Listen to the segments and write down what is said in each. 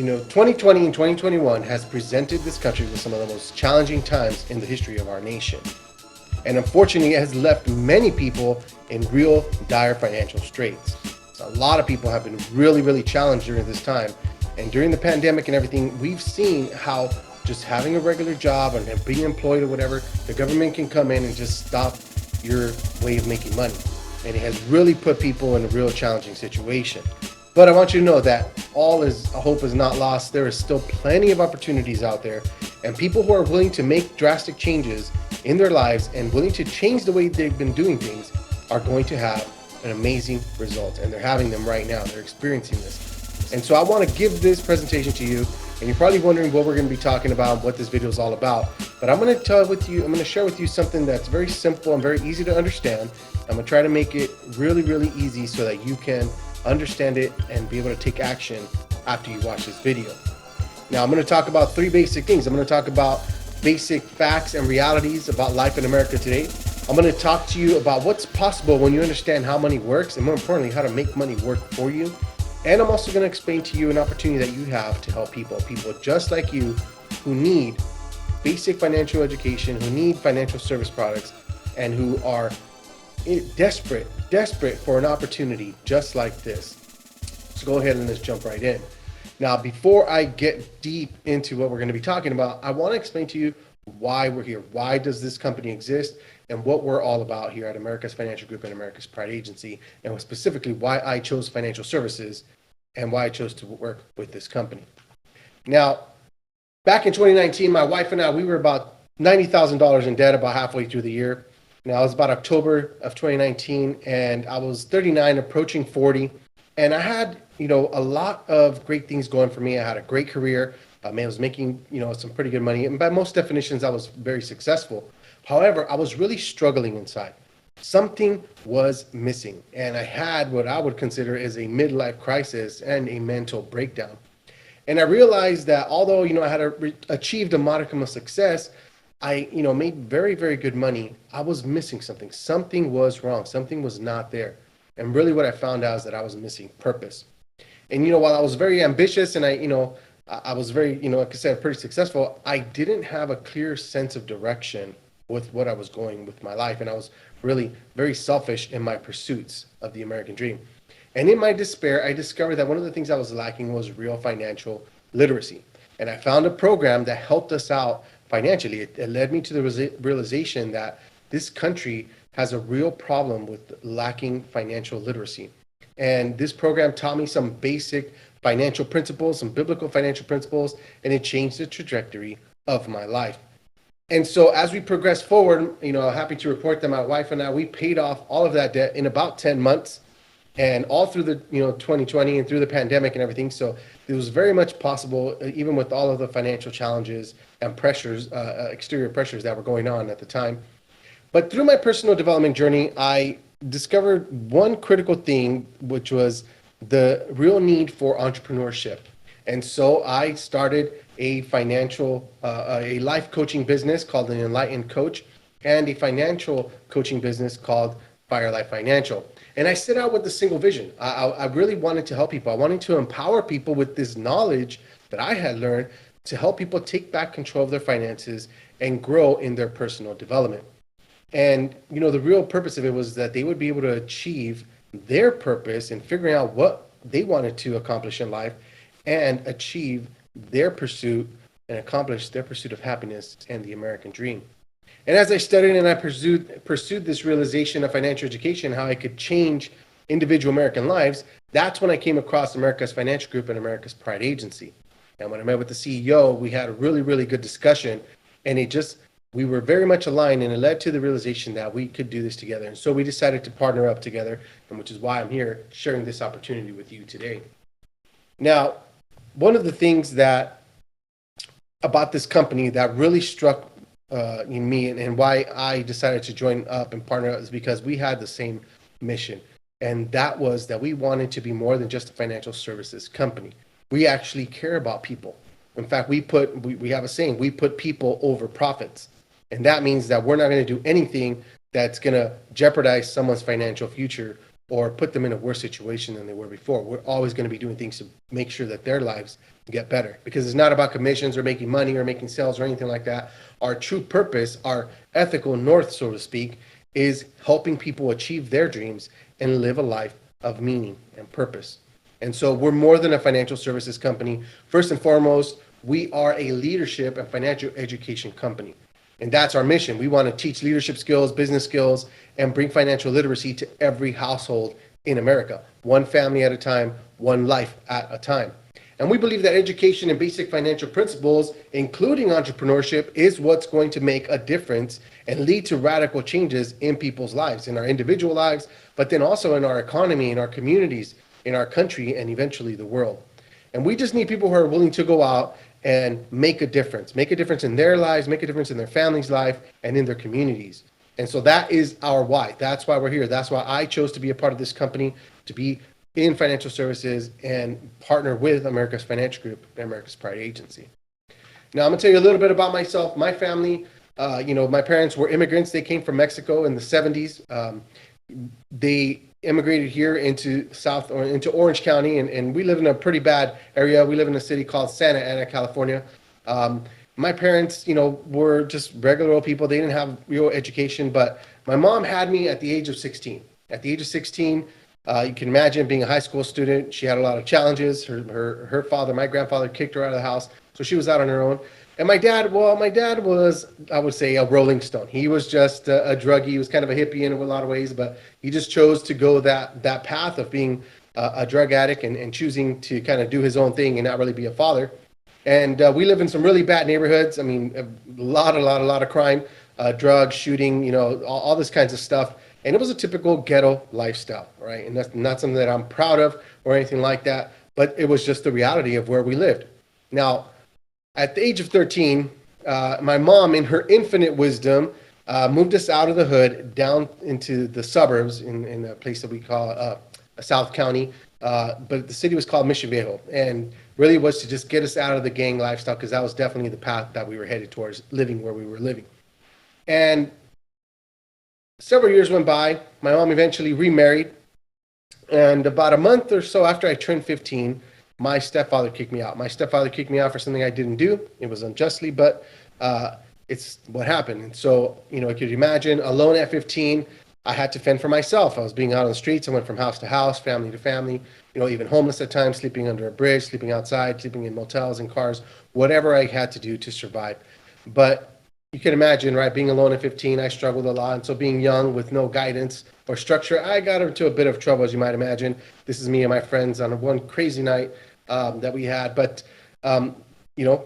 2020 and 2021 has presented this country with some of the most challenging times in the history of our nation. And unfortunately, it has left many people in real dire financial straits. So a lot of people have been really, really challenged during this time. And during the pandemic and everything, we've seen how just having a regular job and being employed or whatever, the government can come in and just stop your way of making money. And it has really put people in a real challenging situation. But I want you to know that all is hope is not lost. There is still plenty of opportunities out there, and people who are willing to make drastic changes in their lives and willing to change the way they've been doing things are going to have an amazing result. And they're having them right now. They're experiencing this. And so I want to give this presentation to you, and you're probably wondering what we're going to be talking about, what this video is all about. But I'm going to share with you something that's very simple and very easy to understand. I'm going to try to make it really, really easy so that you can understand it and be able to take action after you watch this video. Now, I'm going to talk about three basic things. I'm going to talk about basic facts and realities about life in America today. I'm going to talk to you about what's possible when you understand how money works, and more importantly, how to make money work for you. And I'm also going to explain to you an opportunity that you have to help people just like you who need basic financial education, who need financial service products, and who are desperate for an opportunity just like this. So go ahead and let's jump right in. Now, before I get deep into what we're going to be talking about, I want to explain to you why we're here. Why does this company exist and what we're all about here at America's Financial Group and America's Pride Agency, and specifically why I chose financial services and why I chose to work with this company. Now, back in 2019, my wife and I, we were about $90,000 in debt about halfway through the year. Now, it was about October of 2019, and I was 39, approaching 40, and I had, a lot of great things going for me. I had a great career. I was making, some pretty good money, and by most definitions, I was very successful. However, I was really struggling inside. Something was missing, and I had what I would consider as a midlife crisis and a mental breakdown. And I realized that although, I had achieved a modicum of success, I, made very, very good money. I was missing something. Something was wrong. Something was not there. And really what I found out is that I was missing purpose. And, while I was very ambitious and I was very, like I said, pretty successful, I didn't have a clear sense of direction with what I was going with my life. And I was really very selfish in my pursuits of the American dream. And in my despair, I discovered that one of the things I was lacking was real financial literacy. And I found a program that helped us out financially. It led me to the realization that this country has a real problem with lacking financial literacy. And this program taught me some basic financial principles, some biblical financial principles, and it changed the trajectory of my life. And so as we progress forward, happy to report that my wife and I, we paid off all of that debt in about 10 months and all through the, 2020 and through the pandemic and everything. So it was very much possible, even with all of the financial challenges and pressures, exterior pressures that were going on at the time. But through my personal development journey, I discovered one critical thing, which was the real need for entrepreneurship. And so I started a life coaching business called an Enlightened Coach and a financial coaching business called Fire Life Financial. And I set out with a single vision. I really wanted to help people. I wanted to empower people with this knowledge that I had learned to help people take back control of their finances and grow in their personal development. And, the real purpose of it was that they would be able to achieve their purpose in figuring out what they wanted to accomplish in life and achieve their pursuit and accomplish their pursuit of happiness and the American dream. And as I studied and I pursued this realization of financial education, how I could change individual American lives, that's when I came across America's Financial Group and America's Pride Agency. And when I met with the CEO, we had a really, really good discussion, and we were very much aligned, and it led to the realization that we could do this together. And so we decided to partner up together, and which is why I'm here sharing this opportunity with you today. Now, one of the things about this company that really struck in me and why I decided to join up and partner up is because we had the same mission. And that was that we wanted to be more than just a financial services company. We actually care about people. In fact, we have a saying, we put people over profits. And that means that we're not going to do anything that's going to jeopardize someone's financial future or put them in a worse situation than they were before. We're always going to be doing things to make sure that their lives get better, because it's not about commissions or making money or making sales or anything like that. Our true purpose, our ethical north, so to speak, is helping people achieve their dreams and live a life of meaning and purpose. And so we're more than a financial services company. First and foremost, we are a leadership and financial education company. And that's our mission. We want to teach leadership skills, business skills, and bring financial literacy to every household in America, one family at a time, one life at a time. And we believe that education and basic financial principles, including entrepreneurship, is what's going to make a difference and lead to radical changes in people's lives, in our individual lives, but then also in our economy, in our communities, in our country, and eventually the world. And we just need people who are willing to go out and make a difference in their lives, make a difference in their family's life, and in their communities. And so that is our why. That's why we're here. That's why I chose to be a part of this company, to be in financial services and partner with America's Financial Group, America's Pride Agency. Now, I'm going to tell you a little bit about myself. My family, my parents were immigrants. They came from Mexico in the 70s. They immigrated here into Orange County, and we live in a pretty bad area. We live in a city called Santa Ana, California. My parents, were just regular old people. They didn't have real education, but my mom had me at the age of 16. At the age of 16, you can imagine being a high school student. She had a lot of challenges. Her father, my grandfather, kicked her out of the house, so she was out on her own. And my dad was, I would say, a Rolling Stone. He was just a druggie. He was kind of a hippie in a lot of ways, but he just chose to go that path of being a drug addict and choosing to kind of do his own thing and not really be a father. And we live in some really bad neighborhoods. I mean, a lot of crime, drugs, shooting, all this kinds of stuff. And it was a typical ghetto lifestyle, right? And that's not something that I'm proud of or anything like that, but it was just the reality of where we lived. Now, at the age of 13, my mom, in her infinite wisdom, moved us out of the hood down into the suburbs in a place that we call South County, but the city was called Mission Viejo, and really was to just get us out of the gang lifestyle, because that was definitely the path that we were headed towards, living where we were living. And several years went by. My mom eventually remarried, and about a month or so after I turned 15, my stepfather kicked me out. My stepfather kicked me out for something I didn't do. It was unjustly, but it's what happened. And so, I could imagine, alone at 15, I had to fend for myself. I was being out on the streets. I went from house to house, family to family, even homeless at times, sleeping under a bridge, sleeping outside, sleeping in motels and cars, whatever I had to do to survive. But you can imagine, right, being alone at 15, I struggled a lot. And so being young with no guidance or structure, I got into a bit of trouble, as you might imagine. This is me and my friends on one crazy night that we had. But,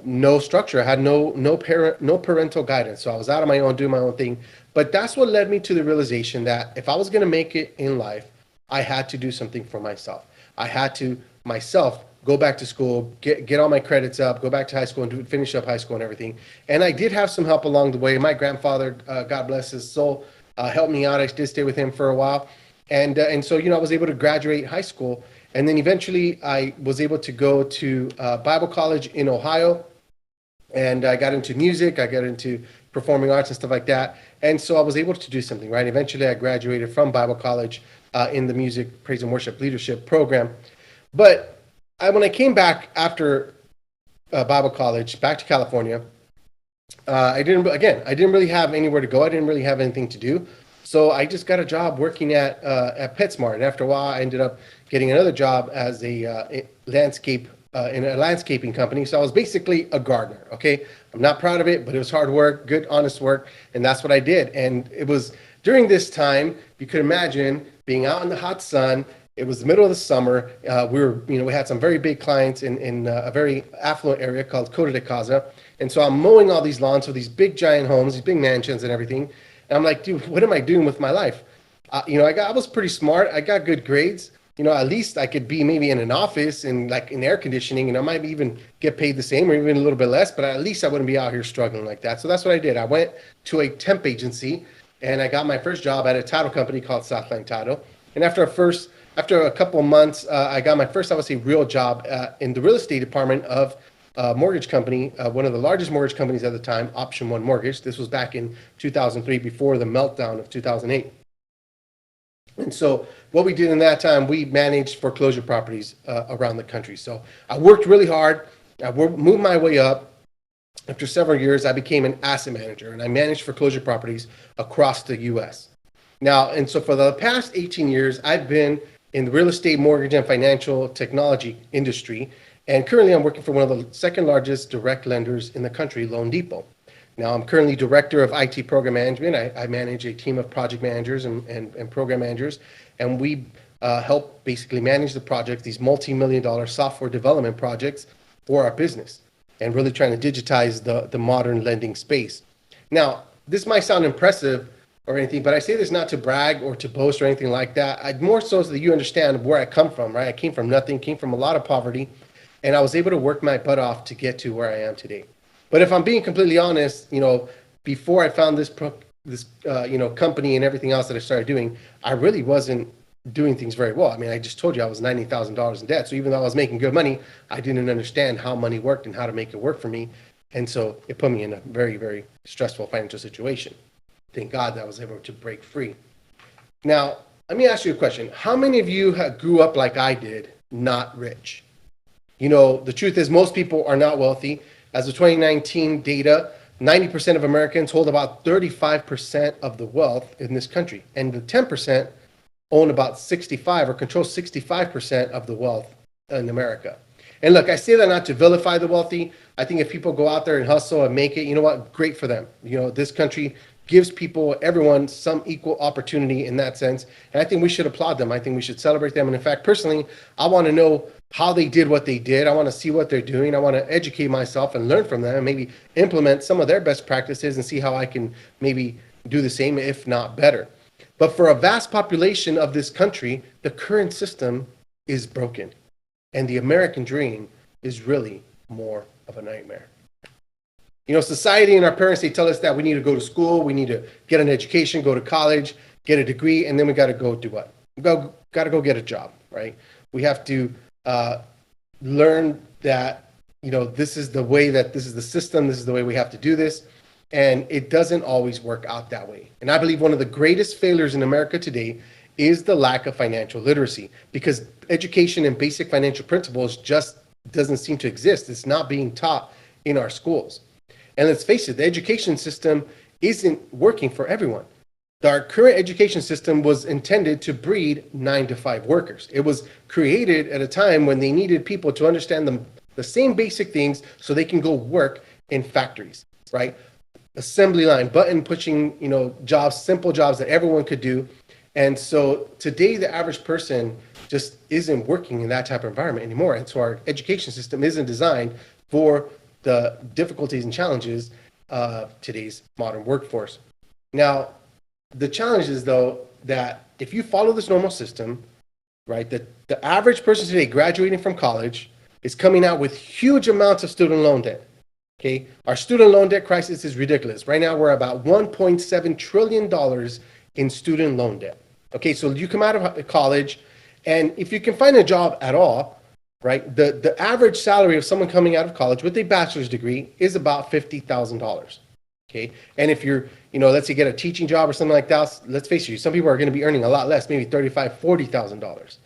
no structure. I had no parental guidance. So I was out on my own, doing my own thing. But that's what led me to the realization that if I was going to make it in life, I had to do something for myself. I had to myself go back to school, get all my credits up, go back to high school and finish up high school and everything. And I did have some help along the way. My grandfather, God bless his soul, helped me out. I did stay with him for a while. And so, I was able to graduate high school. And then eventually I was able to go to Bible college in Ohio. And I got into music. I got into performing arts and stuff like that. And so I was able to do something, right? Eventually I graduated from Bible college in the music, praise and worship leadership program. But when I came back after Bible college, back to California, I didn't really have anywhere to go. I didn't really have anything to do. So I just got a job working at PetSmart. And after a while, I ended up getting another job as a in a landscaping company. So I was basically a gardener, okay? I'm not proud of it, but it was hard work, good, honest work, and that's what I did. And it was during this time, you could imagine being out in the hot sun. It was the middle of the summer. We had some very big clients in a very affluent area called Costa de Casa. And so I'm mowing all these lawns for these big giant homes, these big mansions and everything. And I'm like, dude, what am I doing with my life? I was pretty smart. I got good grades. At least I could be maybe in an office and like in air conditioning, and I might even get paid the same or even a little bit less, but at least I wouldn't be out here struggling like that. So that's what I did. I went to a temp agency and I got my first job at a title company called Southline Title. And after a couple of months, I got my first, I would say, real job in the real estate department of a mortgage company, one of the largest mortgage companies at the time, Option One Mortgage. This was back in 2003, before the meltdown of 2008. And so what we did in that time, we managed foreclosure properties around the country. So I worked really hard, moved my way up. After several years, I became an asset manager, and I managed foreclosure properties across the U.S. Now, and so for the past 18 years, I've been in the real estate, mortgage, and financial technology industry. And currently, I'm working for one of the second largest direct lenders in the country, Loan Depot. Now, I'm currently director of IT program management. I manage a team of project managers and program managers, and we help basically manage the projects, these multi-million-dollar software development projects for our business, and really trying to digitize the modern lending space. Now, this might sound impressive or anything, but I say this not to brag or to boast or anything like that. I more so that you understand where I come from, right? I came from nothing, came from a lot of poverty, and I was able to work my butt off to get to where I am today. But if I'm being completely honest, before I found this company and everything else that I started doing, I really wasn't doing things very well. I mean, I just told you I was $90,000 in debt. So even though I was making good money, I didn't understand how money worked and how to make it work for me. And so it put me in a very, very stressful financial situation. Thank God that I was able to break free. Now, let me ask you a question. How many of you grew up like I did, not rich? The truth is most people are not wealthy. As of 2019 data, 90% of Americans hold about 35% of the wealth in this country. And the 10% own about 65 or control 65% of the wealth in America. And look, I say that not to vilify the wealthy. I think if people go out there and hustle and make it, you know what, great for them. This country gives people, everyone, some equal opportunity in that sense. And I think we should applaud them. I think we should celebrate them. And in fact, personally, I want to know how they did what they did. I want to see what they're doing. I want to educate myself and learn from them and maybe implement some of their best practices and see how I can maybe do the same, if not better. But for a vast population of this country, the current system is broken. And the American dream is really more of a nightmare. Society and our parents, they tell us that we need to go to school, we need to get an education, go to college, get a degree, and then we got to go do what? We got to go get a job, right? We have to learn that, this is the system, this is the way we have to do this. And it doesn't always work out that way. And I believe one of the greatest failures in America today is the lack of financial literacy, because education and basic financial principles just doesn't seem to exist. It's not being taught in our schools. And let's face it, the education system isn't working for everyone. Our current education system was intended to breed 9-to-5 workers. It was created at a time when they needed people to understand the same basic things so they can go work in factories, right? Assembly line, button pushing, jobs, simple jobs that everyone could do. And so today, the average person just isn't working in that type of environment anymore. And so our education system isn't designed for the difficulties and challenges of today's modern workforce. Now, the challenge is, though, that if you follow this normal system, right, the average person today graduating from college is coming out with huge amounts of student loan debt. Okay, our student loan debt crisis is ridiculous. Right now, we're about $1.7 trillion in student loan debt. Okay, so you come out of college, and if you can find a job at all, right, the average salary of someone coming out of college with a bachelor's degree is about $50,000. Okay, and if you're, let's say get a teaching job or something like that, let's face it, some people are going to be earning a lot less, maybe $35,000, $40,000.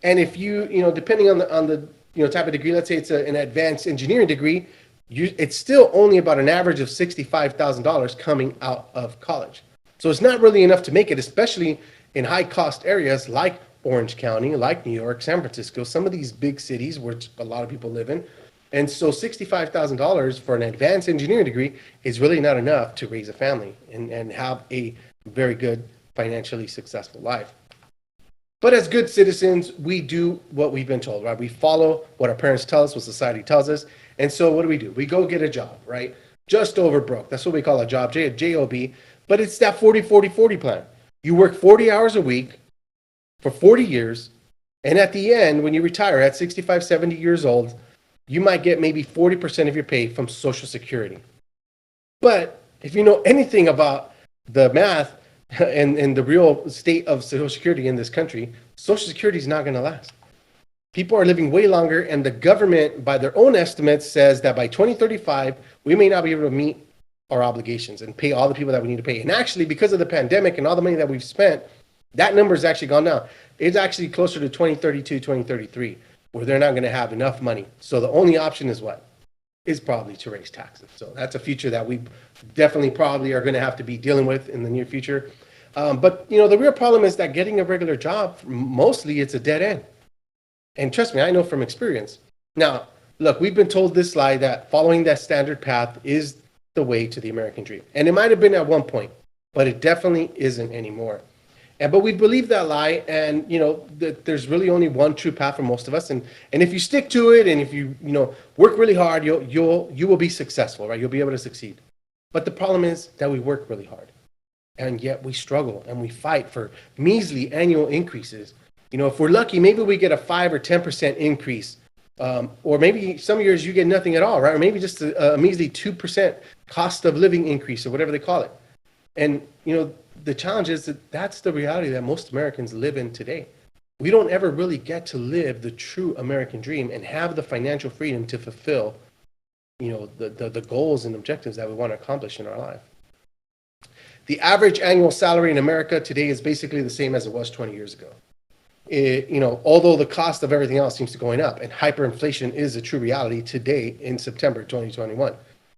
And if you, depending on the type of degree, let's say it's an advanced engineering degree, it's still only about an average of $65,000 coming out of college. So it's not really enough to make it, especially in high cost areas like Orange County, like New York, San Francisco, some of these big cities where a lot of people live in. And so $65,000 for an advanced engineering degree is really not enough to raise a family and have a very good financially successful life. But as good citizens, we do what we've been told, right? We follow what our parents tell us, what society tells us. And so what do? We go get a job, right? Just over broke. That's what we call a job, J-O-B. But it's that 40-40-40 plan. You work 40 hours a week for 40 years. And at the end, when you retire at 65, 70 years old, you might get maybe 40% of your pay from Social Security. But if you know anything about the math and the real state of Social Security in this country, Social Security is not going to last. People are living way longer, and the government, by their own estimates, says that by 2035, we may not be able to meet our obligations and pay all the people that we need to pay. And actually, because of the pandemic and all the money that we've spent, that number has actually gone down. It's actually closer to 2032, 2033, where they're not going to have enough money. So the only option is what? is probably to raise taxes. So that's a future that we definitely probably are going to have to be dealing with in the near future. But you know, the real problem is that getting a regular job, mostly it's a dead end. And trust me, I know from experience. Now, look, we've been told this lie that following that standard path is the way to the American dream. And it might have been at one point, but it definitely isn't anymore. But we believe that lie, and you know that there's really only one true path for most of us. And if you stick to it, and if you work really hard, you will be successful, right? You'll be able to succeed. But the problem is that we work really hard, and yet we struggle and we fight for measly annual increases. You know, if we're lucky, maybe we get a 5 or 10% increase, or maybe some years you get nothing at all, right? Or maybe just a measly 2% cost of living increase, or whatever they call it. And you know, the challenge is that that's the reality that most Americans live in today. We don't ever really get to live the true American dream and have the financial freedom to fulfill, you know, the goals and objectives that we want to accomplish in our life. The average annual salary in America today is basically the same as it was 20 years ago. You know, although the cost of everything else seems to be going up, and hyperinflation is a true reality today in September 2021.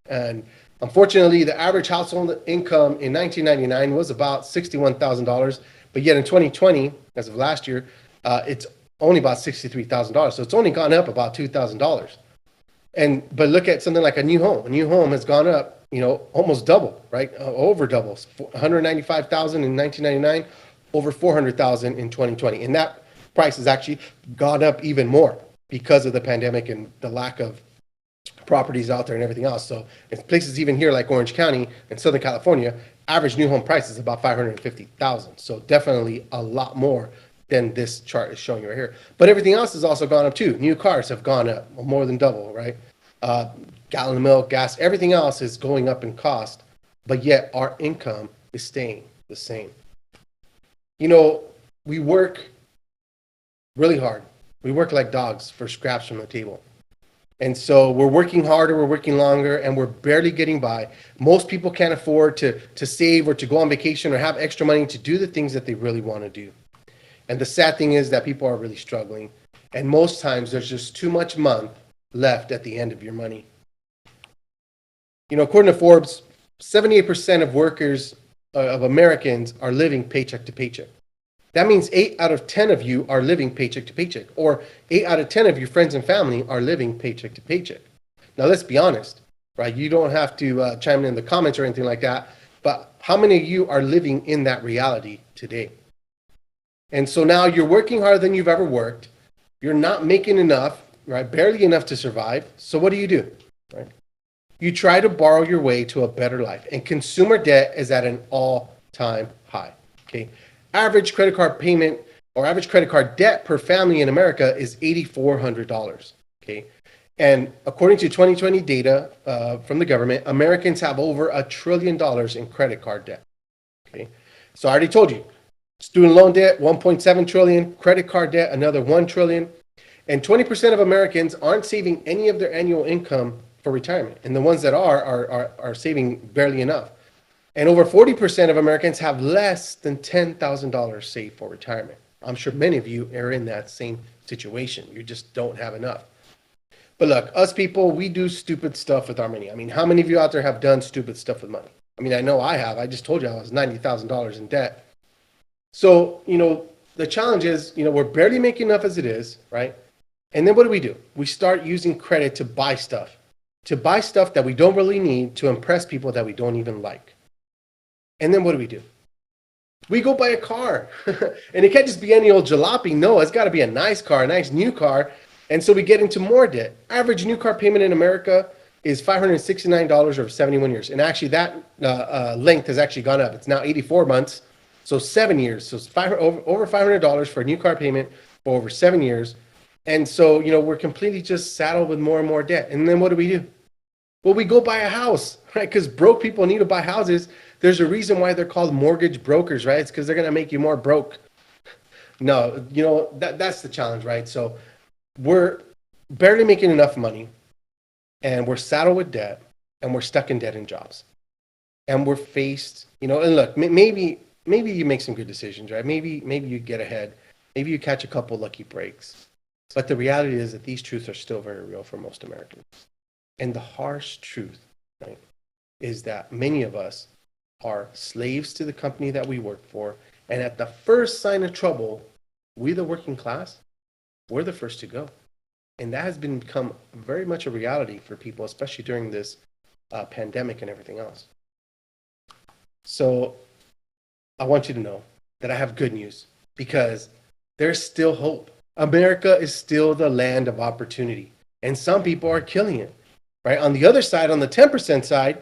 And unfortunately, the average household income in 1999 was about $61,000, but yet in 2020, as of last year, it's only about $63,000. So it's only gone up about $2,000. But look at something like a new home. A new home has gone up, you know, almost double, right? Over double. 195,000 in 1999, over 400,000 in 2020, and that price has actually gone up even more because of the pandemic and the lack of properties out there and everything else. So in places even here like Orange County and Southern California, average new home price is about 550,000. So definitely a lot more than this chart is showing you right here. But everything else has also gone up too. New cars have gone up more than double, right? Gallon of milk, gas, everything else is going up in cost, but yet our income is staying the same. You know, we work really hard. We work like dogs for scraps from the table. And so we're working harder, we're working longer, and we're barely getting by. Most people can't afford to save or to go on vacation or have extra money to do the things that they really want to do. And the sad thing is that people are really struggling. And most times there's just too much month left at the end of your money. You know, according to Forbes, 78% of workers, of Americans, are living paycheck to paycheck. That means 8 out of 10 of you are living paycheck to paycheck, or 8 out of 10 of your friends and family are living paycheck to paycheck. Now, let's be honest, right? You don't have to chime in the comments or anything like that, but how many of you are living in that reality today? And so now you're working harder than you've ever worked. You're not making enough, right? Barely enough to survive. So what do? Right? You try to borrow your way to a better life, and consumer debt is at an all-time high. Okay, average credit card payment or average credit card debt per family in America is $8,400. Okay, and according to 2020 data from the government, Americans have over $1 trillion in credit card debt. Okay, so I already told you, student loan debt 1.7 trillion, credit card debt another 1 trillion, and 20% of Americans aren't saving any of their annual income for retirement, and the ones that are saving barely enough. And over 40% of Americans have less than $10,000 saved for retirement. I'm sure many of you are in that same situation. You just don't have enough. But look, us people, we do stupid stuff with our money. I mean, how many of you out there have done stupid stuff with money? I mean, I know I have. I just told you I was $90,000 in debt. So, you know, the challenge is, you know, we're barely making enough as it is, right? And then what do? We start using credit to buy stuff that we don't really need to impress people that we don't even like. And then what do? We go buy a car. And it can't just be any old jalopy. No, it's got to be a nice car, a nice new car. And so we get into more debt. Average new car payment in America is $569 over 71 years. And actually that length has actually gone up. It's now 84 months, so 7 years. So it's over $500 for a new car payment for over 7 years. And so, you know, we're completely just saddled with more and more debt. And then what do? Well, we go buy a house, right? Because broke people need to buy houses. There's a reason why they're called mortgage brokers, right? It's because they're going to make you more broke. No, you know, that's the challenge, right? So we're barely making enough money, and we're saddled with debt, and we're stuck in debt in jobs. And we're faced, you know, and look, maybe you make some good decisions, right? Maybe you get ahead. Maybe you catch a couple lucky breaks. But the reality is that these truths are still very real for most Americans. And the harsh truth, right, is that many of us are slaves to the company that we work for. And at the first sign of trouble, we, the working class, we're the first to go. And that has become very much a reality for people, especially during this pandemic and everything else. So I want you to know that I have good news, because there's still hope. America is still the land of opportunity, and some people are killing it, right? On the other side, on the 10% side,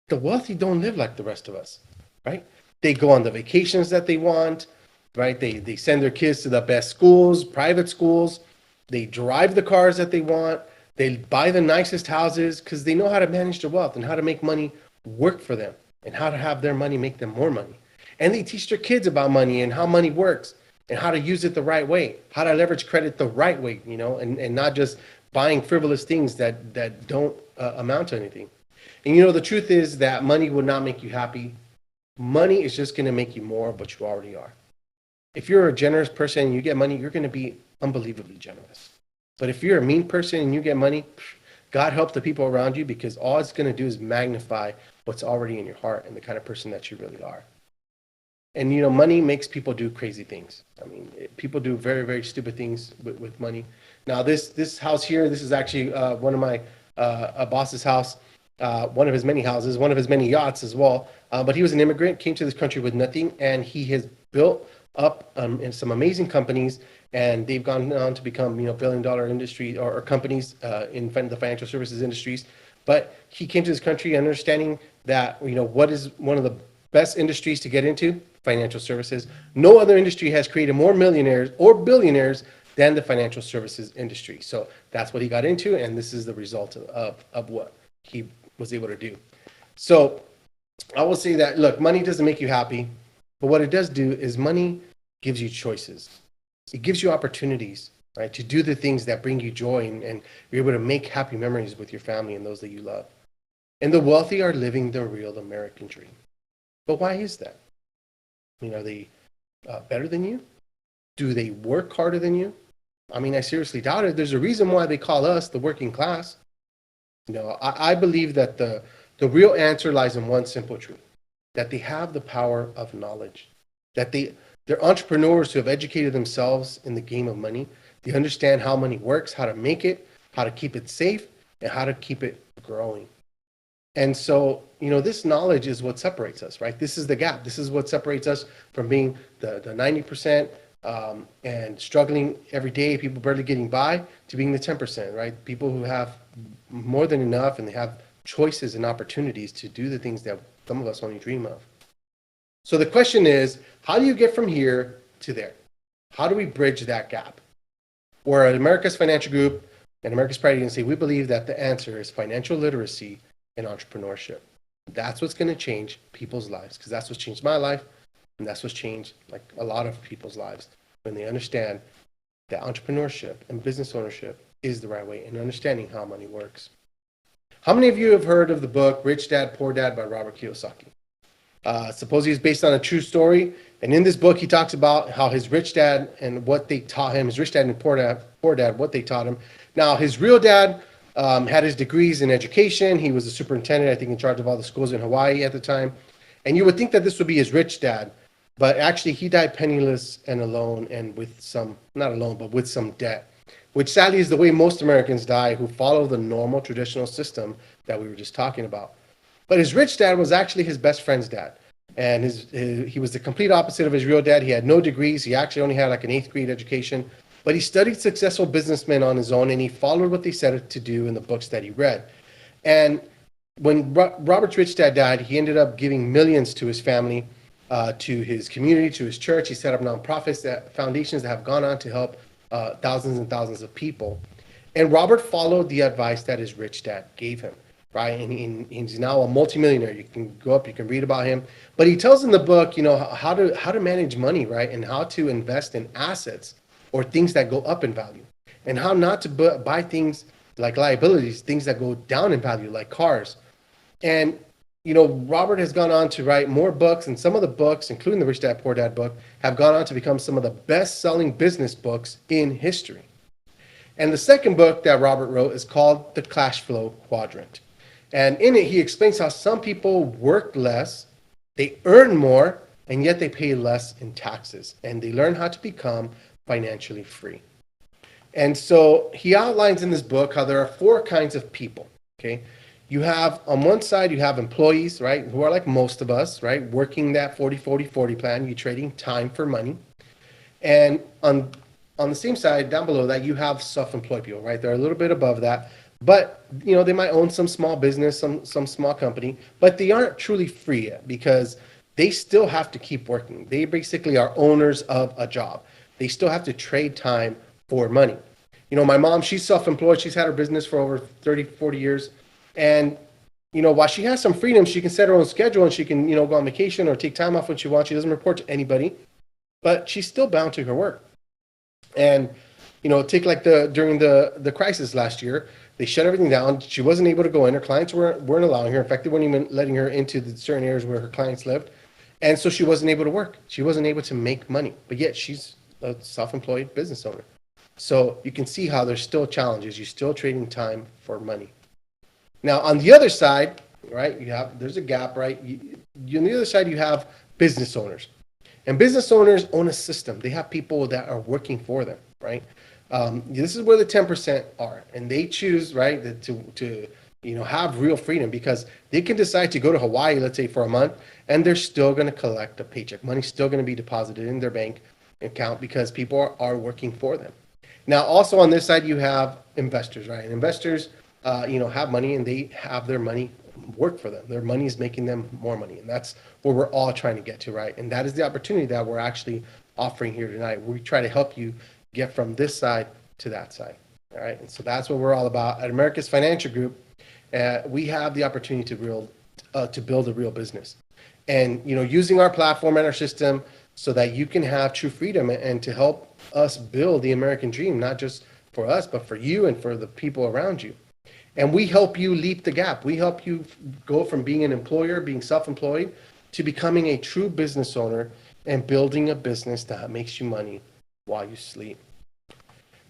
the wealthy don't live like the rest of us, right? They go on the vacations that they want, right? They send their kids to the best schools, private schools. They drive the cars that they want. They buy the nicest houses because they know how to manage their wealth and how to make money work for them and how to have their money make them more money. And they teach their kids about money and how money works and how to use it the right way, how to leverage credit the right way, and not just buying frivolous things that don't amount to anything. And the truth is that money will not make you happy. Money is just going to make you more of what you already are. If you're a generous person and you get money, you're going to be unbelievably generous. But if you're a mean person and you get money, God help the people around you, because all it's going to do is magnify what's already in your heart and the kind of person that you really are. And money makes people do crazy things. I mean, people do very, very stupid things with money. Now, this house here, this is actually one of my a boss's house, one of his many houses, one of his many yachts as well. But he was an immigrant, came to this country with nothing, and he has built up in some amazing companies, and they've gone on to become billion-dollar industry or companies in the financial services industries. But he came to this country understanding that what is one of the best industries to get into? Financial services. No other industry has created more millionaires or billionaires than the financial services industry. So that's what he got into, and this is the result of what he was able to do. So I will say that, look, money doesn't make you happy, but what it does do is money gives you choices. It gives you opportunities, right, to do the things that bring you joy, and you're able to make happy memories with your family and those that you love. And the wealthy are living the real American dream. But why is that? Are they better than you? Do they work harder than you? I mean, I seriously doubt it. There's a reason why they call us the working class. I believe that the real answer lies in one simple truth, that they have the power of knowledge, that they're entrepreneurs who have educated themselves in the game of money. They understand how money works, how to make it, how to keep it safe, and how to keep it growing. And so, this knowledge is what separates us, right? This is the gap. This is what separates us from being the 90% and struggling every day, people barely getting by, to being the 10%, right? People who have more than enough and they have choices and opportunities to do the things that some of us only dream of. So the question is, how do you get from here to there? How do we bridge that gap? We're at America's Financial Group and America's Pride Agency. We believe that the answer is financial literacy and entrepreneurship. That's what's going to change people's lives, because that's what's changed my life, and that's what's changed like a lot of people's lives, when they understand that entrepreneurship and business ownership is the right way, and understanding how money works. How many of you have heard of the book Rich Dad, Poor Dad by Robert Kiyosaki? Supposedly it's based on a true story, and in this book he talks about how his rich dad and what they taught him, his rich dad and poor dad, what they taught him. Now, his real dad had his degrees in education. He was a superintendent, I think, in charge of all the schools in Hawaii at the time. And you would think that this would be his rich dad, but actually he died penniless and alone, and with some, not alone, but with some debt, which sadly is the way most Americans die who follow the normal traditional system that we were just talking about. But his rich dad was actually his best friend's dad. And he was the complete opposite of his real dad. He had no degrees. He actually only had like an 8th grade education. But he studied successful businessmen on his own, and he followed what they said to do in the books that he read. And when Robert's rich dad died, he ended up giving millions to his family, to his community, to his church. He set up nonprofits, foundations that have gone on to help thousands and thousands of people. And Robert followed the advice that his rich dad gave him, right? And he's now a multimillionaire. You can go up, you can read about him. But he tells in the book, how to manage money, right? And how to invest in assets or things that go up in value, and how not to buy things like liabilities, things that go down in value, like cars. And, Robert has gone on to write more books, and some of the books, including the Rich Dad, Poor Dad book, have gone on to become some of the best-selling business books in history. And the second book that Robert wrote is called The Cash Flow Quadrant. And in it, he explains how some people work less, they earn more, and yet they pay less in taxes, and they learn how to become financially free. And so he outlines in this book how there are four kinds of people, okay? You have, on one side, you have employees, right, who are like most of us, right, working that 40-40-40 plan. You're trading time for money. And on the same side, down below that, you have self-employed people, right? They're a little bit above that. But, they might own some small business, some small company, but they aren't truly free yet because they still have to keep working. They basically are owners of a job. They still have to trade time for money. My mom, she's self-employed. She's had her business for over 30-40 years. And, while she has some freedom, she can set her own schedule and she can, go on vacation or take time off when she wants. She doesn't report to anybody, but she's still bound to her work. And, take like during the crisis last year, they shut everything down. She wasn't able to go in. Her clients weren't allowing her. In fact, they weren't even letting her into the certain areas where her clients lived. And so she wasn't able to work. She wasn't able to make money, but yet she's a self-employed business owner. So you can see how there's still challenges. You're still trading time for money. Now, on the other side, right, there's a gap, right? On the other side, you have business owners. And business owners own a system. They have people that are working for them, right? This is where the 10% are. And they choose, right, to have real freedom because they can decide to go to Hawaii, let's say, for a month, and they're still going to collect a paycheck. Money's still going to be deposited in their bank account because people are working for them. Now, also on this side, you have investors, right? And investors, have money and they have their money work for them. Their money is making them more money. And that's where we're all trying to get to, right? And that is the opportunity that we're actually offering here tonight. We try to help you get from this side to that side, all right? And so that's what we're all about. At America's Financial Group, we have the opportunity to build a real business. And, using our platform and our system so that you can have true freedom and to help us build the American dream, not just for us, but for you and for the people around you. And we help you leap the gap. We help you go from being an employer, being self-employed, to becoming a true business owner and building a business that makes you money while you sleep.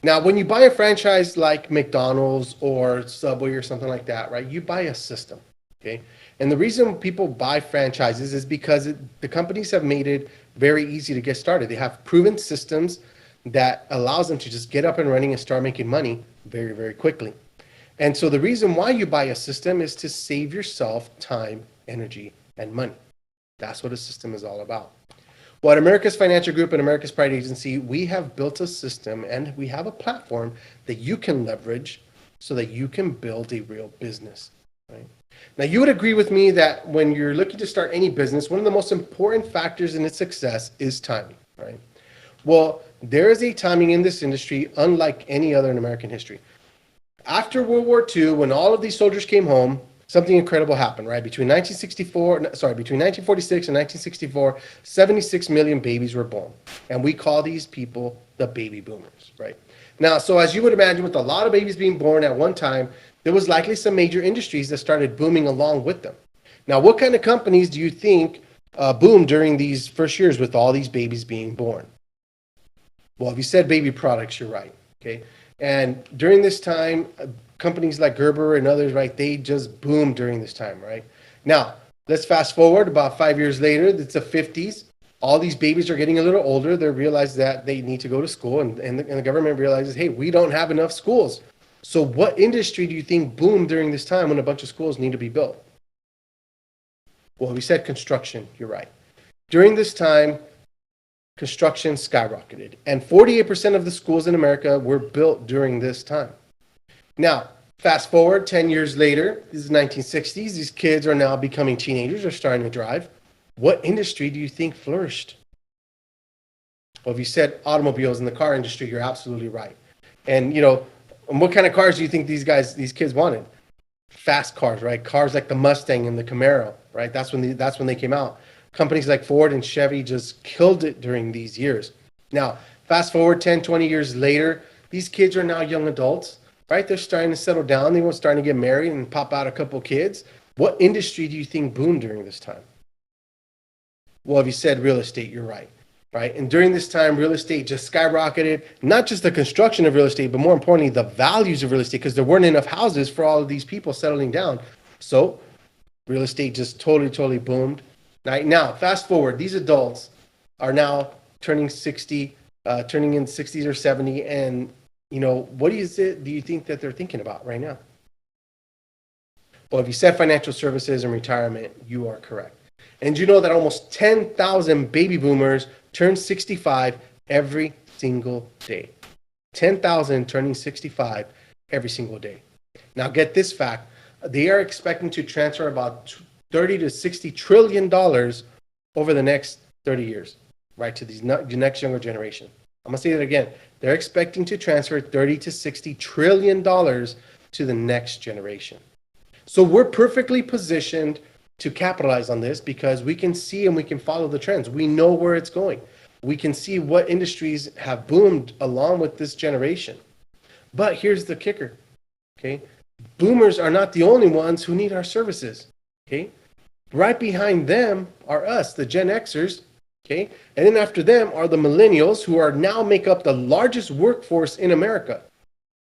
Now, when you buy a franchise like McDonald's or Subway or something like that, right, you buy a system, okay? And the reason people buy franchises is because the companies have made it very easy to get started. They have proven systems that allows them to just get up and running and start making money very, very quickly. And so the reason why you buy a system is to save yourself time, energy, and money. That's what a system is all about. Well, at America's Financial Group and America's Pride Agency, we have built a system and we have a platform that you can leverage so that you can build a real business, right? Now, you would agree with me that when you're looking to start any business, one of the most important factors in its success is timing, right? Well, there is a timing in this industry unlike any other in American history. After World War II, when all of these soldiers came home, something incredible happened, right? Between 1946 and 1964, 76 million babies were born. And we call these people the baby boomers, right? Now, so as you would imagine, with a lot of babies being born at one time, there was likely some major industries that started booming along with them. Now, what kind of companies do you think boomed during these first years with all these babies being born? Well, if you said baby products, you're right, okay? And during this time, companies like Gerber and others, right, they just boomed during this time, right? Now, let's fast forward about 5 years later. It's the 50s. All these babies are getting a little older. They realize that they need to go to school, and the government realizes, hey, we don't have enough schools. So what industry do you think boomed during this time when a bunch of schools need to be built? Well, we said construction. You're right. During this time, construction skyrocketed, and 48% of the schools in America were built during this time. Now, fast forward 10 years later, this is 1960s, these kids are now becoming teenagers, they're starting to drive. What industry do you think flourished? Well, if you said automobiles in the car industry, you're absolutely right. And, what kind of cars do you think these kids wanted? Fast cars, right? Cars like the Mustang and the Camaro, right? That's when they came out. Companies like Ford and Chevy just killed it during these years. Now, fast forward 10, 20 years later, these kids are now young adults, right? They're starting to settle down. They were starting to get married and pop out a couple kids. What industry do you think boomed during this time? Well, if you said real estate, you're right. right? And during this time, real estate just skyrocketed, not just the construction of real estate, but more importantly, the values of real estate, because there weren't enough houses for all of these people settling down. So real estate just totally boomed. Right now, fast forward, these adults are now turning 60, turning in 60s or 70. And, what is it do you think that they're thinking about right now? Well, if you said financial services and retirement, you are correct. And you know that almost 10,000 baby boomers turn 65 every single day. 10,000 turning 65 every single day. Now, get this fact. They are expecting to transfer about 30 to 60 trillion dollars over the next 30 years, right, to the next younger generation. I'm going to say that again. They're expecting to transfer 30 to 60 trillion dollars to the next generation. So we're perfectly positioned to capitalize on this because we can see and we can follow the trends. We know where it's going. We can see what industries have boomed along with this generation. But here's the kicker, okay? Boomers are not the only ones who need our services, okay? Right behind them are us, the Gen Xers, okay? And then after them are the millennials, who are now make up the largest workforce in America.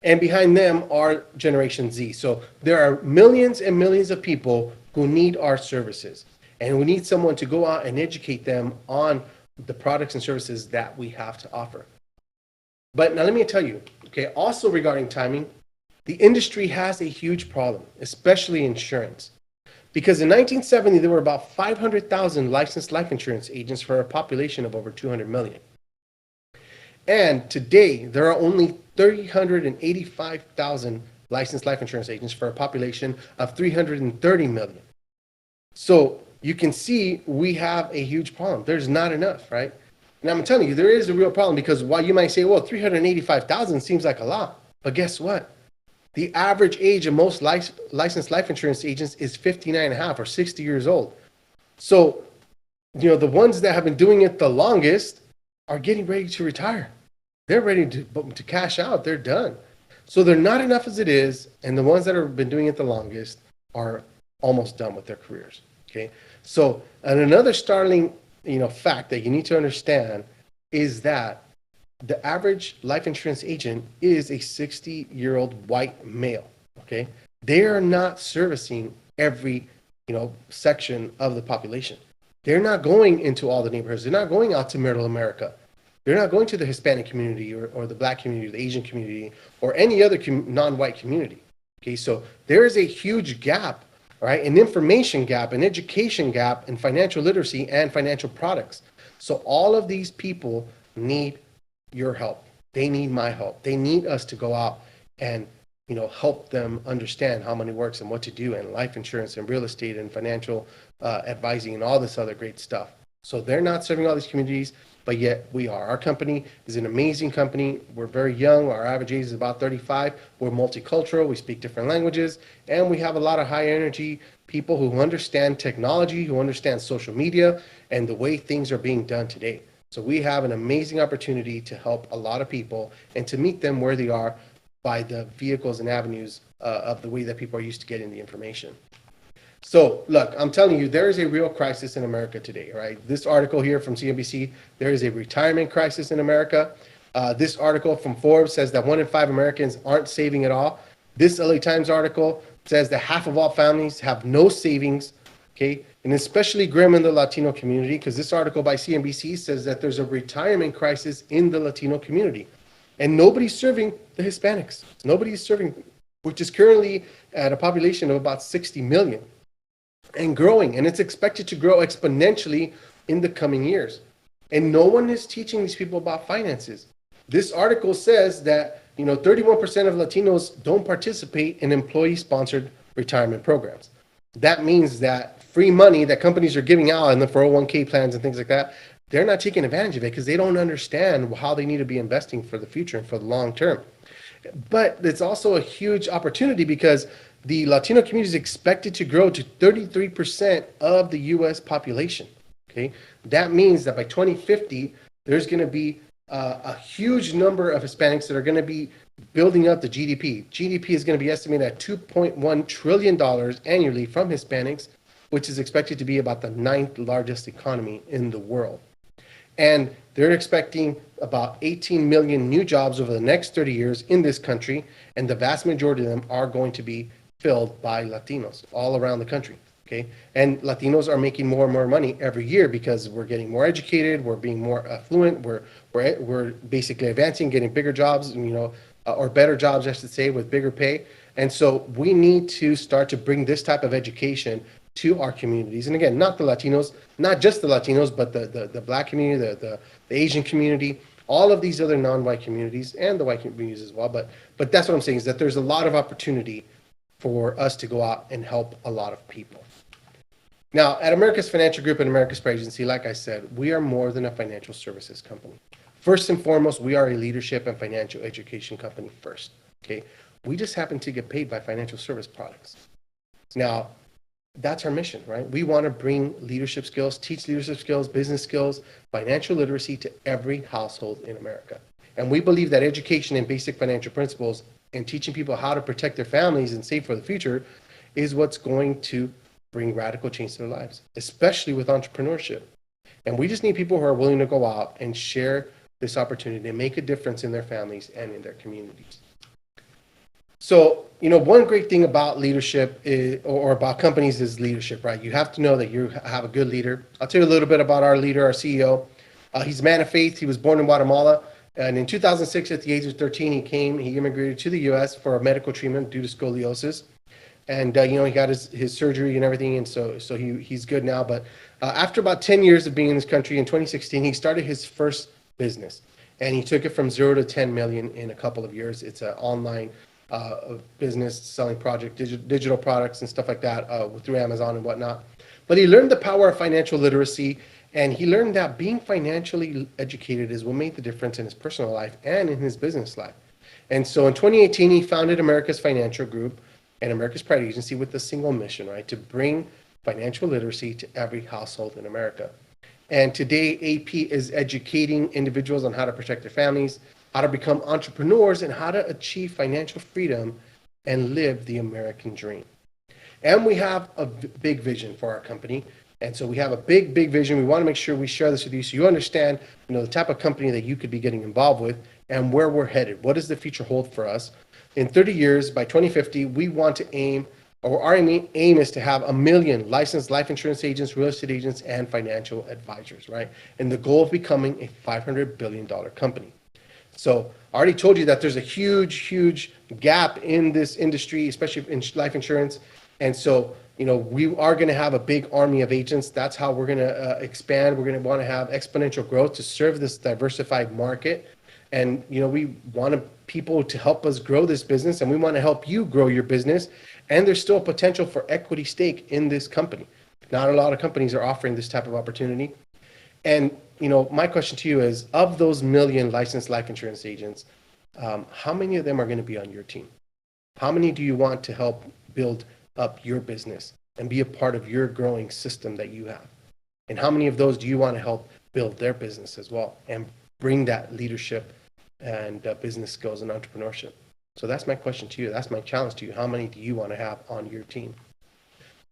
And behind them are Generation Z. So there are millions and millions of people who need our services. And we need someone to go out and educate them on the products and services that we have to offer. But now let me tell you, okay, also regarding timing, the industry has a huge problem, especially insurance. Because in 1970, there were about 500,000 licensed life insurance agents for a population of over 200 million. And today, there are only 385,000 licensed life insurance agents for a population of 330 million. So you can see we have a huge problem. There's not enough, right? And I'm telling you, there is a real problem, because while you might say, well, 385,000 seems like a lot, but guess what? The average age of most licensed life insurance agents is 59 and a half or 60 years old. So, the ones that have been doing it the longest are getting ready to retire. They're ready to cash out. They're done. So they're not enough as it is. And the ones that have been doing it the longest are almost done with their careers. Okay. So, and another startling, fact that you need to understand is that the average life insurance agent is a 60-year-old white male. Okay. They are not servicing every, section of the population. They're not going into all the neighborhoods. They're not going out to middle America. They're not going to the Hispanic community or the Black community, or the Asian community, or any other non-white community. Okay, so there is a huge gap, right? An information gap, an education gap in financial literacy and financial products. So all of these people need your help. They need my help. They need us to go out and help them understand how money works and what to do, and life insurance and real estate and financial advising and all this other great stuff. So they're not serving all these communities, but yet we are. Our company is an amazing company. We're very young. Our average age is about 35. We're multicultural. We speak different languages, and we have a lot of high energy people who understand technology, who understand social media and the way things are being done today. So we have an amazing opportunity to help a lot of people and to meet them where they are by the vehicles and avenues of the way that people are used to getting the information. So look, I'm telling you, there is a real crisis in America today, right? This article here from CNBC, there is a retirement crisis in America. This article from Forbes says that 1 in 5 Americans aren't saving at all. This LA Times article says that half of all families have no savings, okay? And especially grim in the Latino community, because this article by CNBC says that there's a retirement crisis in the Latino community. And nobody's serving the Hispanics. Nobody's serving, which is currently at a population of about 60 million. And growing, and it's expected to grow exponentially in the coming years. And no one is teaching these people about finances. This article says that 31% of Latinos don't participate in employee-sponsored retirement programs. That means that free money that companies are giving out in the 401k plans and things like that, they're not taking advantage of it because they don't understand how they need to be investing for the future and for the long term. But it's also a huge opportunity because the Latino community is expected to grow to 33% of the U.S. population. Okay, that means that by 2050, there's going to be a huge number of Hispanics that are going to be building up the GDP. GDP is going to be estimated at $2.1 trillion annually from Hispanics, which is expected to be about the 9th largest economy in the world. And They're expecting about 18 million new jobs over the next 30 years in this country, and the vast majority of them are going to be filled by Latinos all around the country. Okay, and Latinos are making more and more money every year because we're getting more educated, we're being more affluent, we're basically advancing, getting bigger jobs, or better jobs, I should say, with bigger pay. And so we need to start to bring this type of education to our communities. And again, not the Latinos, not just the Latinos, but the Black community, the Asian community, all of these other non-white communities, and the white communities as well. But that's what I'm saying, is that there's a lot of opportunity for us to go out and help a lot of people. Now, at America's Financial Group and America's Pride Agency, like I said, we are more than a financial services company. First and foremost, we are a leadership and financial education company first. Okay, we just happen to get paid by financial service products. Now, that's our mission, right? We want to bring leadership skills, teach leadership skills, business skills, financial literacy to every household in America. And we believe that education and basic financial principles and teaching people how to protect their families and save for the future is what's going to bring radical change to their lives, especially with entrepreneurship. And we just need people who are willing to go out and share this opportunity to make a difference in their families and in their communities. So, one great thing about leadership or about companies is leadership, right? You have to know that you have a good leader. I'll tell you a little bit about our leader, our CEO. He's a man of faith. He was born in Guatemala. And in 2006, at the age of 13, he immigrated to the U.S. for a medical treatment due to scoliosis. And, he got his surgery and everything. And so he's good now. But after about 10 years of being in this country, in 2016, he started his first business. And he took it from 0 to 10 million in a couple of years. It's an online business selling digital products and stuff like that through Amazon and whatnot. But he learned the power of financial literacy. And he learned that being financially educated is what made the difference in his personal life and in his business life. And so in 2018, he founded America's Financial Group and America's Pride Agency with a single mission, right? To bring financial literacy to every household in America. And today, AP is educating individuals on how to protect their families, how to become entrepreneurs, and how to achieve financial freedom and live the American dream. And we have a big vision for our company. And so we have a big vision. We want to make sure we share this with you so you understand, the type of company that you could be getting involved with and where we're headed. What does the future hold for us? In 30 years, by 2050, we want to our aim is to have 1 million licensed life insurance agents, real estate agents, and financial advisors, right? And the goal of becoming a $500 billion company. So I already told you that there's a huge gap in this industry, especially in life insurance. And so, we are going to have a big army of agents. That's how we're going to expand. We're going to want to have exponential growth to serve this diversified market. And, we want people to help us grow this business, and we want to help you grow your business. And there's still potential for equity stake in this company. Not a lot of companies are offering this type of opportunity. And, my question to you is, of those 1 million licensed life insurance agents, how many of them are going to be on your team? How many do you want to help build up your business and be a part of your growing system that you have? And how many of those do you want to help build their business as well and bring that leadership and business skills and entrepreneurship? So that's my question to you. That's my challenge to you. How many do you want to have on your team?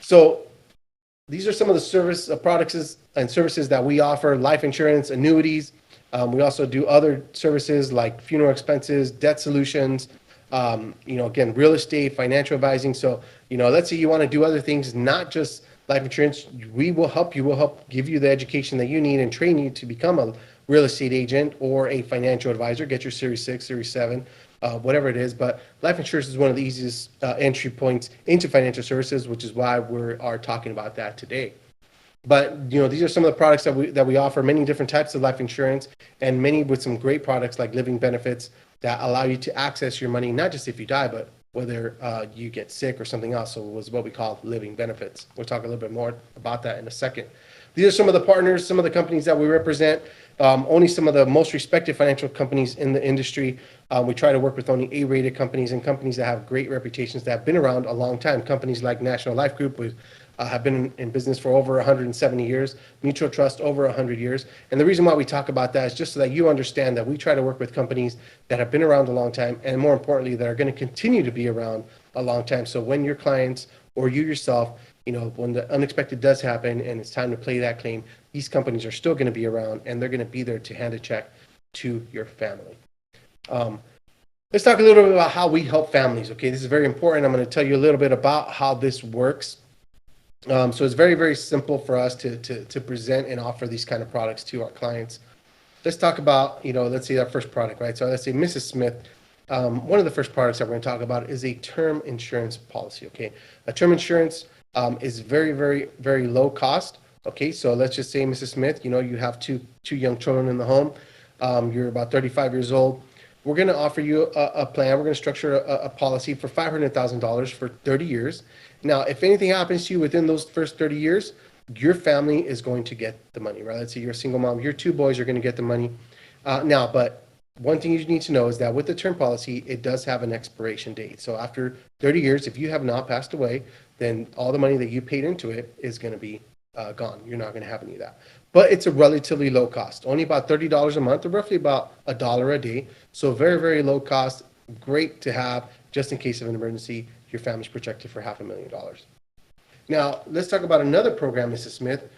So these are some of the products and services that we offer: life insurance, annuities. We also do other services like funeral expenses, debt solutions, again, real estate, financial advising. So, let's say you want to do other things, not just life insurance. We will help you. We'll help give you the education that you need and train you to become a real estate agent or a financial advisor. Get your Series 6, Series 7, whatever it is. But life insurance is one of the easiest entry points into financial services, which is why we are talking about that today. But these are some of the products that we offer: many different types of life insurance, and many with some great products like living benefits that allow you to access your money, not just if you die, but whether you get sick or something else. So it was what we call living benefits. We'll talk a little bit more about that in a second. These are some of the partners, some of the companies that we represent. Only some of the most respected financial companies in the industry. We try to work with only A-rated companies and companies that have great reputations that have been around a long time. Companies like National Life Group have been in business for over 170 years, Mutual Trust over 100 years. And the reason why we talk about that is just so that you understand that we try to work with companies that have been around a long time, and more importantly, that are going to continue to be around a long time. So when your clients or you yourself, when the unexpected does happen and it's time to pay that claim, these companies are still going to be around and they're going to be there to hand a check to your family. Let's talk a little bit about how we help families. Okay, this is very important. I'm going to tell you a little bit about how this works. So it's very, very simple for us to present and offer these kind of products to our clients. Let's talk about, let's say our first product, right? So let's say Mrs. Smith, one of the first products that we're going to talk about is a term insurance policy, okay? A term insurance is very, very, very low cost, okay? So let's just say, Mrs. Smith, you have two young children in the home. You're about 35 years old. We're going to offer you a plan. We're going to structure a policy for $500,000 for 30 years. Now, if anything happens to you within those first 30 years, your family is going to get the money, right? Let's say you're a single mom, your two boys are going to get the money. But one thing you need to know is that with the term policy, it does have an expiration date. So after 30 years, if you have not passed away, then all the money that you paid into it is going to be gone. You're not going to have any of that. But it's a relatively low cost, only about $30 a month, or roughly about $1 a day. So very, very low cost, great to have just in case of an emergency. Your family's protected for $500,000. Now, let's talk about another program, Mrs. Smith.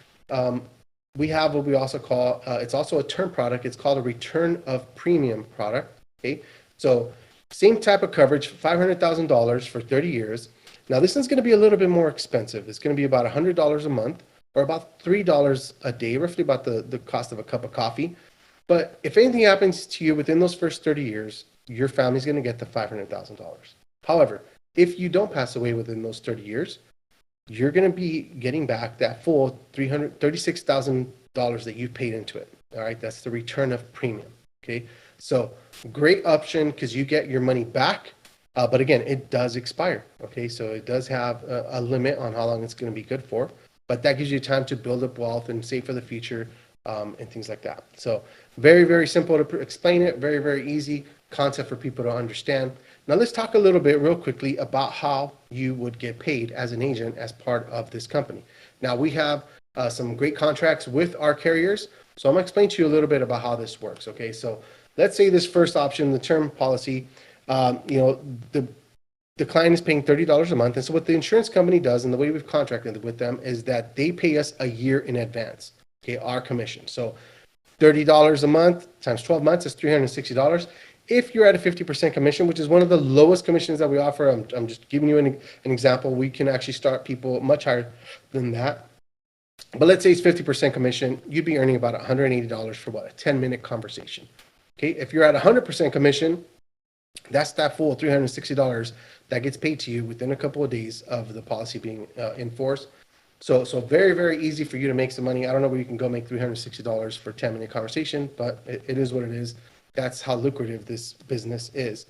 We have what we also call, it's also a term product. It's called a return of premium product. Okay, so same type of coverage, $500,000 for 30 years. Now, this one's going to be a little bit more expensive. It's going to be about $100 a month, or about $3 a day, roughly about the cost of a cup of coffee. But if anything happens to you within those first 30 years, your family's going to get the $500,000. However, if you don't pass away within those 30 years, you're going to be getting back that full $336,000 that you paid into it. All right, that's the return of premium. Okay, so great option because you get your money back. But again, it does expire. Okay, so it does have a limit on how long it's going to be good for. But that gives you time to build up wealth and save for the future and things like that. So very, very simple to explain it. Very, very easy concept for people to understand. Now let's talk a little bit real quickly about how you would get paid as an agent as part of this company. Now we have some great contracts with our carriers. So I'm going to explain to you a little bit about how this works. Okay, so let's say this first option, the term policy, the client is paying $30 a month. And so what the insurance company does, and the way we've contracted with them, is that they pay us a year in advance, okay, our commission. So $30 a month times 12 months is $360. If you're at a 50% commission, which is one of the lowest commissions that we offer, I'm just giving you an example. We can actually start people much higher than that. But let's say it's 50% commission, you'd be earning about $180 for what, a 10-minute conversation. Okay, if you're at 100% commission, that's that full $360 that gets paid to you within a couple of days of the policy being in force. So very, very easy for you to make some money. I don't know where you can go make $360 for a 10-minute conversation, but it is what it is. That's how lucrative this business is.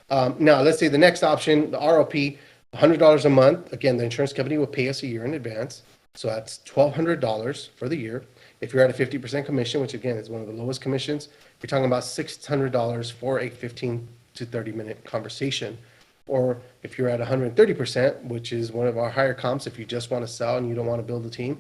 Now, let's say the next option, the ROP, $100 a month. Again, the insurance company will pay us a year in advance. So that's $1,200 for the year. If you're at a 50% commission, which again is one of the lowest commissions, you're talking about $600 for a 15 to 30-minute conversation. Or if you're at 130%, which is one of our higher comps, if you just want to sell and you don't want to build a team,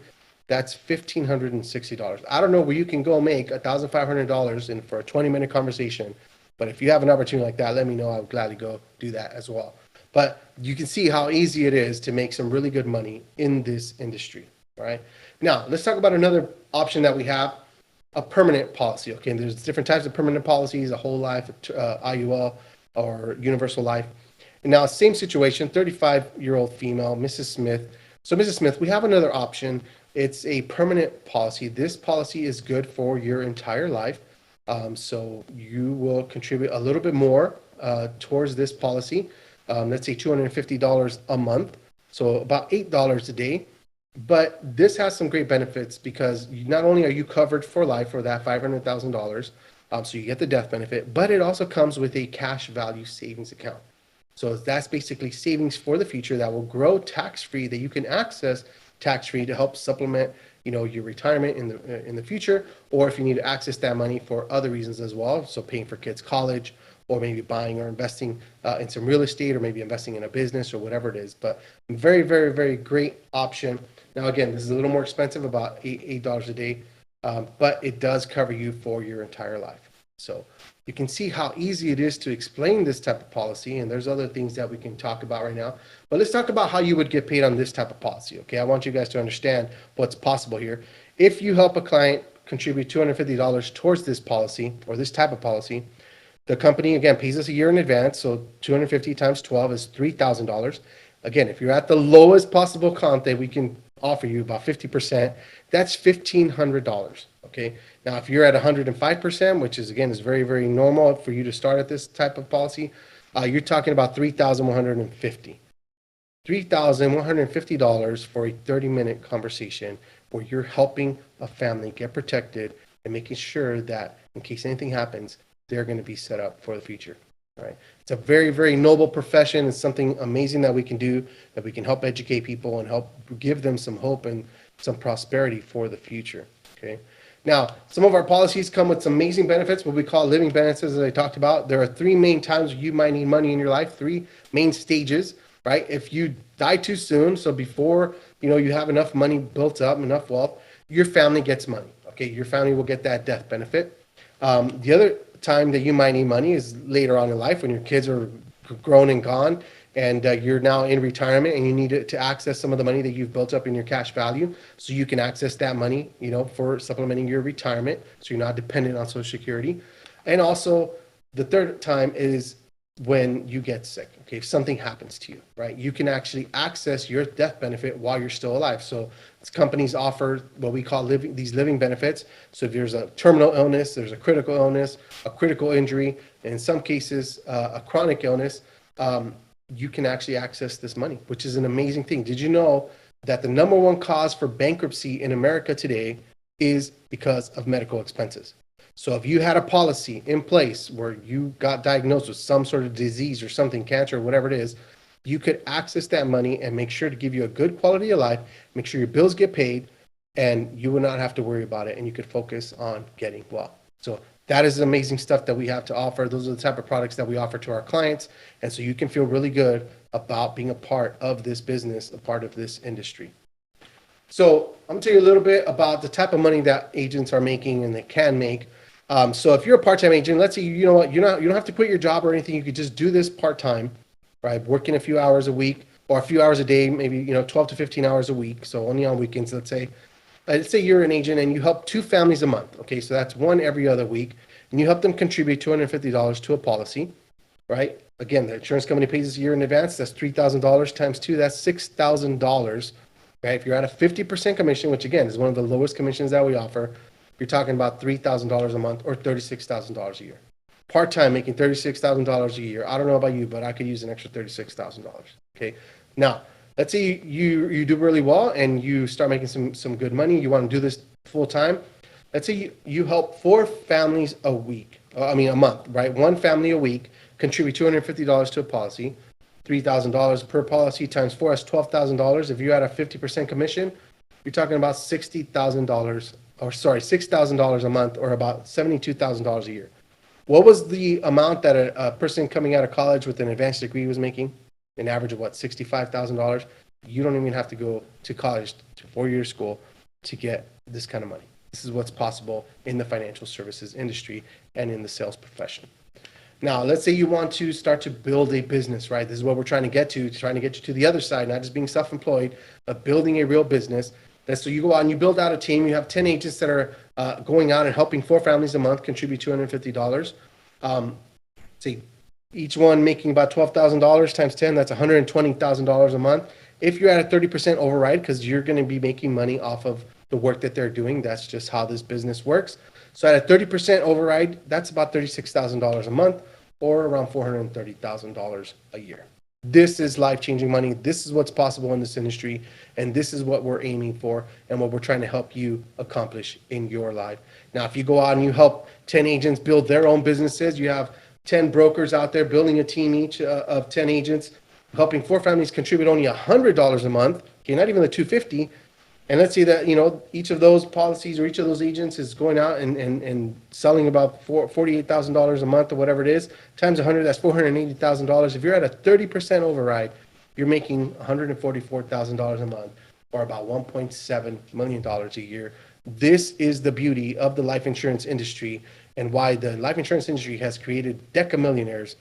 that's $1,560. I don't know where you can go make $1,500 for a 20-minute conversation, but if you have an opportunity like that, let me know. I would gladly go do that as well. But you can see how easy it is to make some really good money in this industry. All right. Now let's talk about another option that we have, a permanent policy. Okay, and there's different types of permanent policies: a whole life, IUL, or universal life. And now same situation, 35-year-old female, Mrs. Smith. So Mrs. Smith, we have another option. It's a permanent policy. This policy is good for your entire life. So you will contribute a little bit more towards this policy. Let's say $250 a month. So about $8 a day. But this has some great benefits because not only are you covered for life for that $500,000, so you get the death benefit, but it also comes with a cash value savings account. So that's basically savings for the future that will grow tax-free, that you can access tax-free to help supplement, your retirement in the future, or if you need to access that money for other reasons as well. So paying for kids' college, or maybe buying or investing in some real estate, or maybe investing in a business or whatever it is. But very, very, very great option. Now, again, this is a little more expensive, about $8 a day, but it does cover you for your entire life. So you can see how easy it is to explain this type of policy, and there's other things that we can talk about right now. But let's talk about how you would get paid on this type of policy, okay? I want you guys to understand what's possible here. If you help a client contribute $250 towards this policy or this type of policy, the company, again, pays us a year in advance, so 250 times 12 is $3,000. Again, if you're at the lowest possible comp that we can offer you, about 50%, that's $1,500, okay? Now, if you're at 105%, which is, again, is very, very normal for you to start at this type of policy, you're talking about $3,150. $3,150 for a 30-minute conversation where you're helping a family get protected and making sure that in case anything happens, they're going to be set up for the future. All right. It's a very, very noble profession. It's something amazing that we can do, that we can help educate people and help give them some hope and some prosperity for the future. Okay. Now, some of our policies come with some amazing benefits, what we call living benefits, as I talked about. There are three main times you might need money in your life, three main stages, right? If you die too soon, so before, you have enough money built up, enough wealth, your family gets money. Okay. Your family will get that death benefit. The other time that you might need money is later on in life when your kids are grown and gone and you're now in retirement and you need to access some of the money that you've built up in your cash value so you can access that money, for supplementing your retirement so you're not dependent on Social Security. And also the third time is when you get sick, okay, if something happens to you, right, you can actually access your death benefit while you're still alive. So companies offer what we call these living benefits. So if there's a terminal illness, there's a critical illness, a critical injury, and in some cases, a chronic illness, you can actually access this money, which is an amazing thing. Did you know that the number one cause for bankruptcy in America today is because of medical expenses? So if you had a policy in place where you got diagnosed with some sort of disease or something, cancer or whatever it is, you could access that money and make sure to give you a good quality of life, make sure your bills get paid, and you will not have to worry about it, and you could focus on getting well. So that is amazing stuff that we have to offer. Those are the type of products that we offer to our clients, and so you can feel really good about being a part of this business, a part of this industry. So I'm going to tell you a little bit about the type of money that agents are making and they can make. So if you're a part-time agent, let's say, you don't have to quit your job or anything. You could just do this part-time, right? Working a few hours a week or a few hours a day, maybe, 12 to 15 hours a week. So only on weekends, let's say you're an agent and you help two families a month. Okay. So that's one every other week, and you help them contribute $250 to a policy, right? Again, the insurance company pays us a year in advance. That's $3,000 times two. That's $6,000, right? If you're at a 50% commission, which again is one of the lowest commissions that we offer, you're talking about $3,000 a month or $36,000 a year. Part-time making $36,000 a year. I don't know about you, but I could use an extra $36,000. Okay. Now, let's say you do really well and you start making some good money. You want to do this full time. Let's say you help four families a month, right? One family a week, contribute $250 to a policy, $3,000 per policy times four, that's $12,000. If you're at a 50% commission, you're talking about $6,000 a month, or about $72,000 a year. What was the amount that a person coming out of college with an advanced degree was making? An average of $65,000? You don't even have to go to college, to 4-year school, to get this kind of money. This is what's possible in the financial services industry and in the sales profession. Now, let's say you want to start to build a business, right? This is what we're trying to get you to the other side, not just being self-employed, but building a real business. So you go out and you build out a team. You have 10 agents that are going out and helping four families a month contribute $250. Say each one making about $12,000 times 10, that's $120,000 a month. If you're at a 30% override, because you're going to be making money off of the work that they're doing, that's just how this business works. So at a 30% override, that's about $36,000 a month, or around $430,000 a year. This is life-changing money. This is what's possible in this industry, and this is what we're aiming for and what we're trying to help you accomplish in your life. Now, if you go out and you help 10 agents build their own businesses, you have 10 brokers out there building a team each of 10 agents, helping four families contribute only $100 a month, okay, not even the $250. And let's say that, each of those policies or each of those agents is going out and selling about $48,000 a month or whatever it is, times 100, that's $480,000. If you're at a 30% override, you're making $144,000 a month, or about $1.7 million a year. This is the beauty of the life insurance industry, and why the life insurance industry has created decamillionaires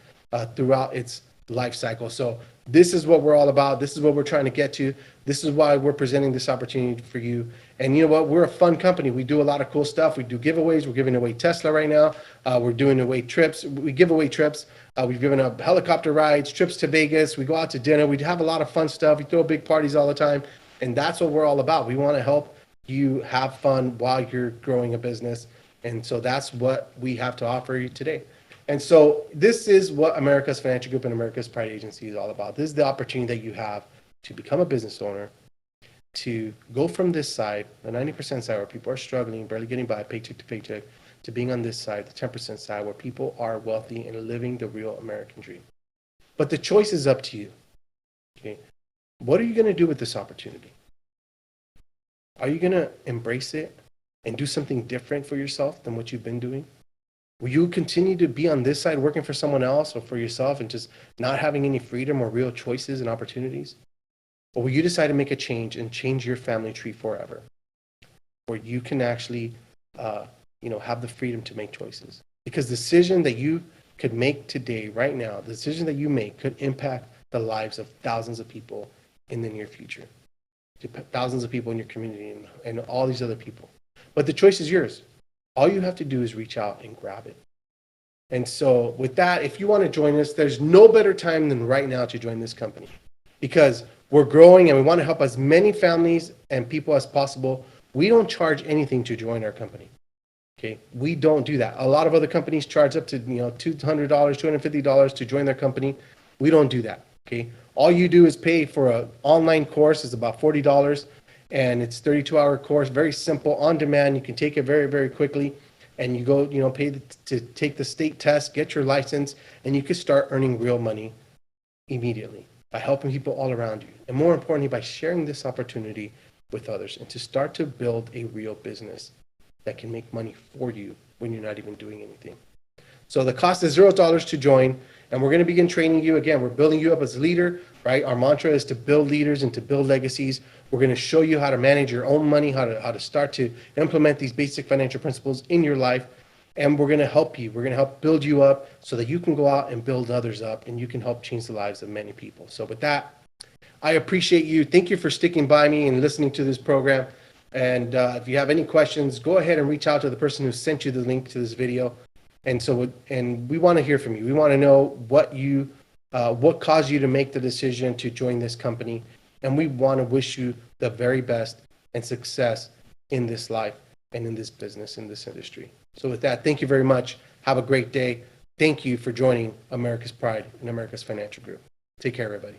throughout its life cycle. So this is what we're all about. This is what we're trying to get to. This is why we're presenting this opportunity for you. And you know what? We're a fun company. We do a lot of cool stuff. We do giveaways. We're giving away Tesla right now. We're doing away trips. We give away trips. We've given up helicopter rides, trips to Vegas. We go out to dinner. We have a lot of fun stuff. We throw big parties all the time. And that's what we're all about. We want to help you have fun while you're growing a business. And so that's what we have to offer you today. And so this is what America's Financial Group and America's Pride Agency is all about. This is the opportunity that you have to become a business owner, to go from this side, the 90% side where people are struggling, barely getting by paycheck to paycheck, to being on this side, the 10% side where people are wealthy and living the real American dream. But the choice is up to you. Okay? What are you going to do with this opportunity? Are you going to embrace it and do something different for yourself than what you've been doing? Will you continue to be on this side working for someone else or for yourself and just not having any freedom or real choices and opportunities? Or will you decide to make a change and change your family tree forever, where you can actually have the freedom to make choices? Because the decision that you could make today, right now, the decision that you make could impact the lives of thousands of people in the near future, thousands of people in your community and all these other people. But the choice is yours. All you have to do is reach out and grab it. And so with that, if you want to join us, there's no better time than right now to join this company, because we're growing and we want to help as many families and people as possible. We don't charge anything to join our company. Okay, we don't do that. A lot of other companies charge up to $200, $250 to join their company. We don't do that. Okay, all you do is pay for an online course. It's about $40, and it's a 32-hour course, very simple, on demand. You can take it very, very quickly, and you go, pay to take the state test, get your license, and you can start earning real money immediately by helping people all around you, and more importantly, by sharing this opportunity with others, and to start to build a real business that can make money for you when you're not even doing anything. So the cost is $0 to join, and we're going to begin training you. Again, we're building you up as a leader, right? Our mantra is to build leaders and to build legacies. We're going to show you how to manage your own money, how to start to implement these basic financial principles in your life, and we're going to help you. We're going to help build you up so that you can go out and build others up, and you can help change the lives of many people. So with that, I appreciate you. Thank you for sticking by me and listening to this program. And if you have any questions, go ahead and reach out to the person who sent you the link to this video. And we want to hear from you. We want to know what caused you to make the decision to join this company. And we want to wish you the very best and success in this life and in this business, in this industry. So with that, thank you very much. Have a great day. Thank you for joining America's Pride and America's Financial Group. Take care, everybody.